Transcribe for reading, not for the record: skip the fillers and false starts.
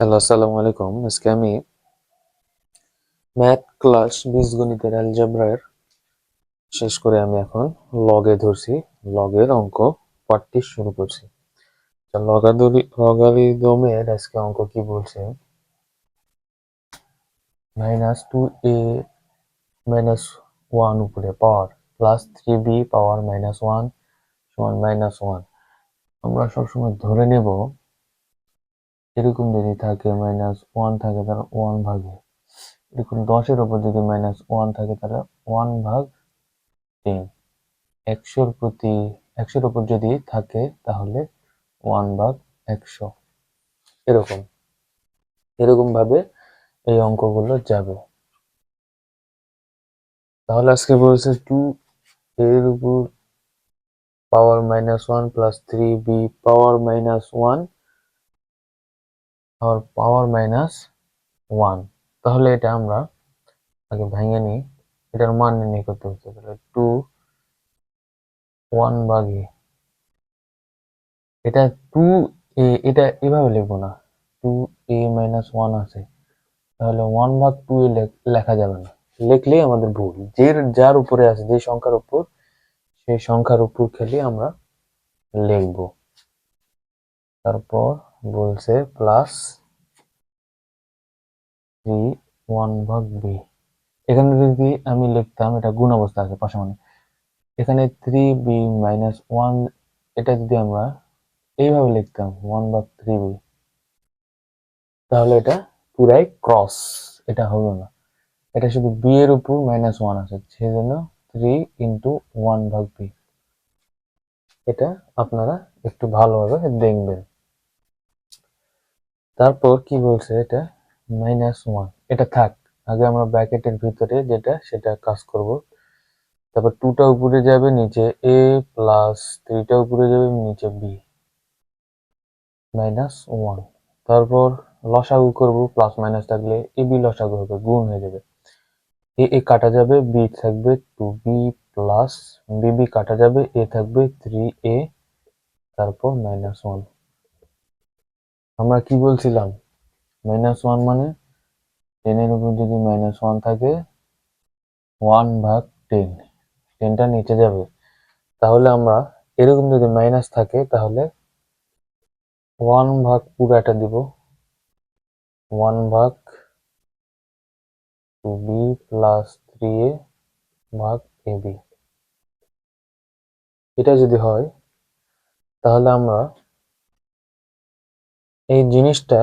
Hello, আসসালামু আলাইকুম। আজকে আমি ম্যাথ ক্লাস বীজগণিতের অ্যালজেব্রার শেষ করে আমি এখন লগে ধরছি। লগের অঙ্ক পাঠটি শুরু করছি। লগারিদমের আজকে অঙ্ক কি বলছে? -2a - 1 উপরে পাওয়ার +3b পাওয়ার -1 সমান -1। আমরা সবসময় ধরে নেব এরকম যদি থাকে -1 থাকে তাহলে 1 ভাগে, এরকম 10-এর উপর যদি -1 থাকে তাহলে 1 ভাগ 10। 100-র উপর যদি থাকে তাহলে 1 ভাগ 100। এরকম এরকম ভাবে এই অঙ্কগুলো যাবে। তাহলে আজকে বলছে 2 এর উপর পাওয়ার -1 প্লাস 3b পাওয়ার -1 আর পাওয়ার -1। তাহলে এটা আমরা আগে ভেঙে নিই, এটার মান নির্ণয় করতে হচ্ছে। তাহলে 2 1 ভাগে এটা 2a, এটা এভাবে লিখবো না, 2a - 1 আছে, তাহলে 1 ভাগ 2 এ লেখা যাবে না, লিখলেই আমাদের ভুল। যার উপরে আছে, যে সংখ্যার উপর, সেই সংখ্যার উপর খেলে আমরা লিখব। তারপর বলছে প্লাস 3 1 ভাগ b। এখানে যদি আমি লিখতাম, এটা গুণ অবস্থা আছে পাশাপাশি, এখানে 3b - 1, এটা যদি আমরা এইভাবে লিখতাম 1 ভাগ 3b, তাহলে এটা পুরাই ক্রস, এটা হলো না। এটা শুধু b এর উপর -1 আছে, সেজন্য 3 × 1 ভাগ b। এটা আপনারা একটু ভালোভাবে দেখবেন। তারপর কি বলছে, এটা -1, এটা থাক, আগে আমরা ব্র্যাকেটের ভিতরে যেটা সেটা কাজ করব। তারপর 2টা উপরে যাবে, নিচে a প্লাস 3টা উপরে যাবে, নিচে b -1। তারপর লসাগু করব, প্লাস মাইনাস থাকলে এ বি লসাগু হবে, গুণ হয়ে যাবে। এ কাটা যাবে, বি থাকবে 2b প্লাস বিবি কাটা যাবে, এ থাকবে 3a, তারপর -1। আমরা কি বলছিলাম, -1 মানে 10 এর উপর যদি -1 থাকে 1 ভাগ 10, 10টা নিচে যাবে। তাহলে আমরা এরকম যদি মাইনাস থাকে তাহলে 1 ভাগ পুরাটা দিব, 1 ভাগ 2b প্লাস 3a ভাগ ab। এটা যদি হয় তাহলে আমরা এই জিনিসটা